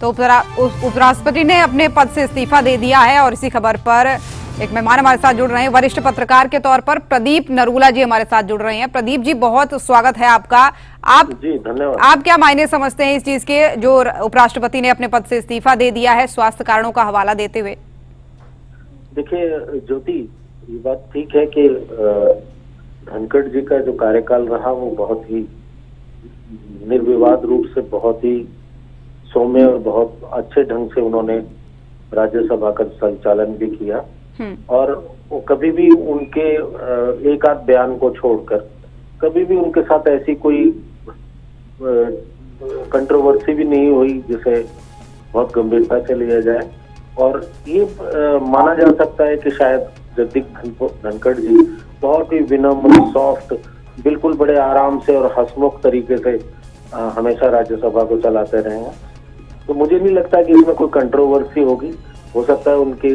तो उपराष्ट्रपति ने अपने पद से इस्तीफा दे दिया है और इसी खबर पर एक मेहमान हमारे साथ जुड़ रहे हैं, वरिष्ठ पत्रकार के तौर पर प्रदीप नरूला जी हमारे साथ जुड़ रहे हैं। प्रदीप जी, बहुत स्वागत है आपका। आप जी धन्यवाद। आप क्या मायने समझते हैं इस चीज के, जो उपराष्ट्रपति ने अपने पद से इस्तीफा दे दिया है स्वास्थ्य कारणों का हवाला देते हुए? देखिए ज्योति, ये बात ठीक है कि धनखड़ जी का जो कार्यकाल रहा वो बहुत ही निर्विवाद रूप से, बहुत ही सौम्य और बहुत अच्छे ढंग से उन्होंने राज्यसभा का संचालन भी किया। और वो कभी भी उनके एक आध बयान को छोड़कर कभी भी उनके साथ ऐसी कोई कंट्रोवर्सी भी नहीं हुई जिसे बहुत गंभीरता से लिया जाए। और ये माना जा सकता है कि शायद जगदीप धनखड़ जी बहुत ही विनम्र, सॉफ्ट, बिल्कुल बड़े आराम से और हंसमुख तरीके से हमेशा राज्यसभा को चलाते रहे हैं। तो मुझे नहीं लगता कि इसमें कोई कंट्रोवर्सी होगी। हो सकता है उनके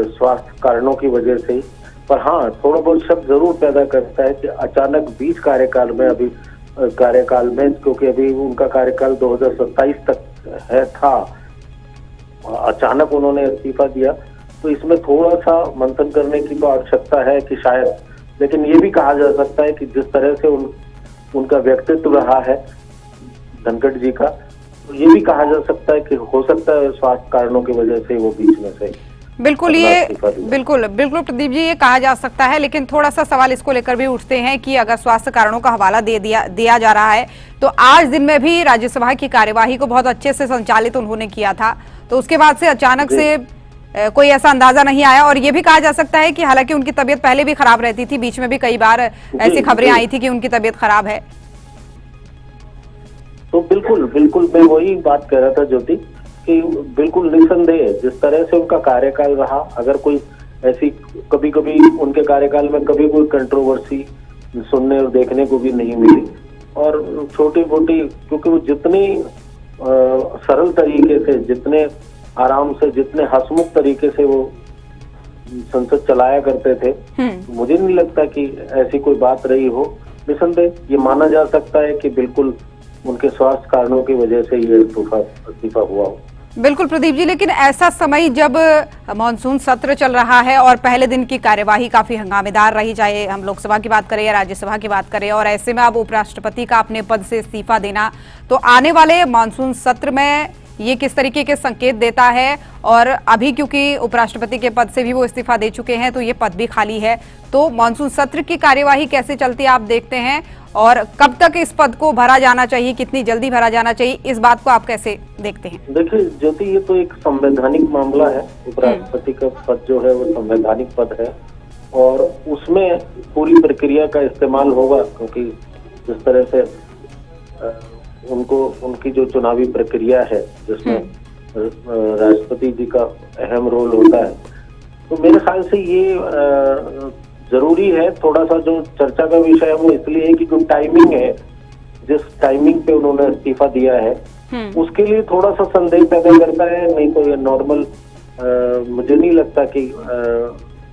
स्वास्थ्य कारणों की वजह से ही, पर हाँ, थोड़ा बहुत शक जरूर पैदा करता है कि अचानक बीच कार्यकाल में, क्योंकि अभी उनका कार्यकाल 2027 तक था, अचानक उन्होंने इस्तीफा दिया। तो इसमें थोड़ा सा मंथन करने की तो आवश्यकता है कि शायद, लेकिन ये भी कहा जा सकता है कि जिस तरह से उनका व्यक्तित्व रहा है धनखड़ जी का, तो ये भी कहा जा सकता है कि हो सकता है स्वास्थ्य कारणों की वजह से वो बीच में से बिल्कुल प्रदीप जी, ये कहा जा सकता है। लेकिन थोड़ा सा सवाल इसको लेकर भी उठते हैं कि अगर स्वास्थ्य कारणों का हवाला दिया जा रहा है, तो आज दिन में भी राज्यसभा की कार्यवाही को बहुत अच्छे से संचालित उन्होंने किया था, तो उसके बाद से अचानक से कोई ऐसा अंदाजा नहीं आया। और ये भी कहा जा सकता है कि हालांकि उनकी तबीयत पहले भी खराब रहती थी, बीच में भी कई बार ऐसी खबरें आई थी कि उनकी तबीयत खराब है। तो बिल्कुल मैं वही बात कह रहा था ज्योति, कि बिल्कुल निसंदेह जिस तरह से उनका कार्यकाल रहा, अगर कोई ऐसी कभी कभी उनके कार्यकाल में कभी कोई कंट्रोवर्सी सुनने और देखने को भी नहीं मिली। और छोटी मोटी, क्योंकि वो जितनी सरल तरीके से, जितने आराम से, जितने हंसमुख तरीके से वो संसद चलाया करते थे, मुझे नहीं लगता कि ऐसी कोई बात रही हो। निसंदेह ये माना जा सकता है कि बिल्कुल उनके स्वास्थ्य कारणों की वजह से ये इस्तीफा हुआ हो। बिल्कुल प्रदीप जी, लेकिन ऐसा समय जब मानसून सत्र चल रहा है और पहले दिन की कार्यवाही काफी हंगामेदार रही, चाहे हम लोकसभा की बात करें या राज्यसभा की बात करें, और ऐसे में अब उपराष्ट्रपति का अपने पद से इस्तीफा देना, तो आने वाले मानसून सत्र में ये किस तरीके के संकेत देता है? और अभी क्योंकि उपराष्ट्रपति के पद से भी वो इस्तीफा दे चुके हैं, तो ये पद भी खाली है, तो मानसून सत्र की कार्यवाही कैसे चलती है आप देखते हैं? और कब तक इस पद को भरा जाना चाहिए, कितनी जल्दी भरा जाना चाहिए, इस बात को आप कैसे देखते हैं? देखिए ज्योति, ये तो एक संवैधानिक मामला है। उपराष्ट्रपति का पद जो है वो संवैधानिक पद है और उसमें पूरी प्रक्रिया का इस्तेमाल होगा, क्योंकि जिस तरह से उनकी जो चुनावी प्रक्रिया है जिसमें राष्ट्रपति जी का अहम रोल होता है, तो मेरे ख्याल से ये जरूरी है। थोड़ा सा जो चर्चा का विषय है वो इसलिए है कि जो टाइमिंग है, जिस टाइमिंग पे उन्होंने इस्तीफा दिया है, उसके लिए थोड़ा सा संदेह पैदा करता है। नहीं तो ये नॉर्मल, मुझे नहीं लगता कि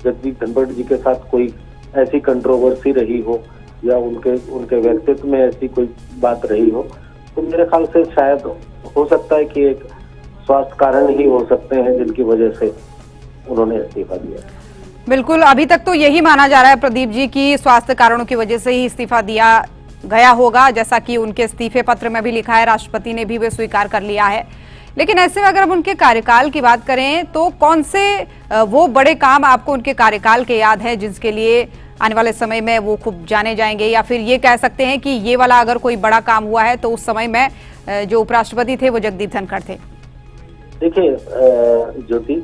जगदीप धनखड़ जी के साथ कोई ऐसी कंट्रोवर्सी रही हो या उनके व्यक्तित्व में ऐसी कोई बात रही हो। तो मेरे ख्याल से शायद हो सकता है कि एक स्वास्थ्य कारण ही हो सकते हैं जिनकी वजह से उन्होंने इस्तीफा दिया। बिल्कुल, अभी तक तो यही माना जा रहा है प्रदीप जी की स्वास्थ्य कारणों की वजह से ही इस्तीफा दिया गया होगा, जैसा कि उनके इस्तीफे पत्र में भी लिखा है, राष्ट्रपति ने भी वे स्वीकार कर लिया है। लेकिन ऐसे में अगर हम उनके कार्यकाल की बात करें, तो कौन से वो बड़े काम आपको उनके कार्यकाल के याद है जिसके लिए आने वाले समय में वो खूब जाने जाएंगे? या फिर ये कह सकते हैं कि ये वाला अगर कोई बड़ा काम हुआ है तो उस समय में जो उपराष्ट्रपति थे वो जगदीप धनखड़ थे? देखिए ज्योति,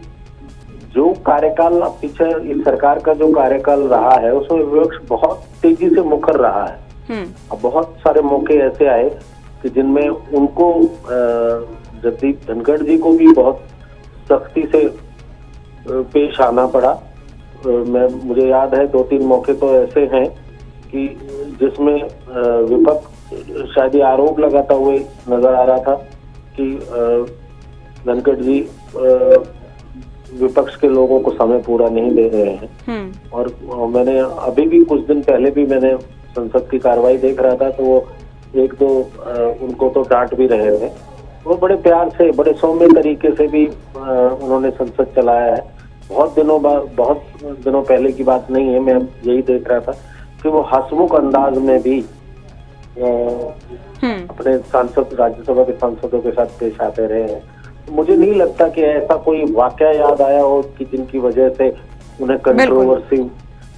जो कार्यकाल पीछे इस सरकार का जो कार्यकाल रहा है उसमें विपक्ष बहुत तेजी से मुखर रहा है। अब बहुत सारे मौके ऐसे आए कि जिनमें उनको, जगदीप धनखड़ जी को भी बहुत सख्ती से पेश आना पड़ा। मुझे याद है 2-3 मौके तो ऐसे हैं कि जिसमें विपक्ष शायद ये आरोप लगाता हुए नजर आ रहा था कि धनखड़ जी विपक्ष के लोगों को समय पूरा नहीं दे रहे हैं। और मैंने अभी भी कुछ दिन पहले भी मैंने संसद की कार्रवाई देख रहा था, तो वो 1-2 उनको तो डांट भी रहे थे। वो बड़े प्यार से, बड़े सौम्य तरीके से भी उन्होंने संसद चलाया है। बहुत दिनों पहले की बात नहीं है, मैं यही देख रहा था कि वो हंसमुख अंदाज में भी अपने सांसद, राज्यसभा के सांसदों के साथ पेश आते रहे हैं। मुझे नहीं लगता कि ऐसा कोई वाकया याद आया हो कि जिनकी वजह से उन्हें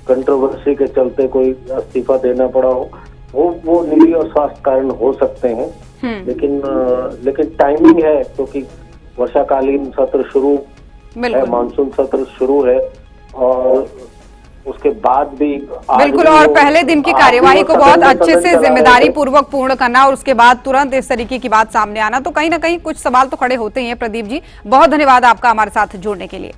कंट्रोवर्सी के चलते कोई इस्तीफा देना पड़ा हो। वो निजी और स्वास्थ्य कारण हो सकते हैं, लेकिन टाइमिंग है, क्योंकि वर्षाकालीन सत्र शुरू है, मानसून सत्र शुरू है और उसके बाद भी बिल्कुल, और पहले दिन की कार्यवाही को बहुत अच्छे से जिम्मेदारी पूर्वक पूर्ण करना और उसके बाद तुरंत इस तरीके की बात सामने आना, तो कहीं ना कहीं कुछ सवाल तो खड़े होते ही हैं। प्रदीप जी, बहुत धन्यवाद आपका हमारे साथ जुड़ने के लिए।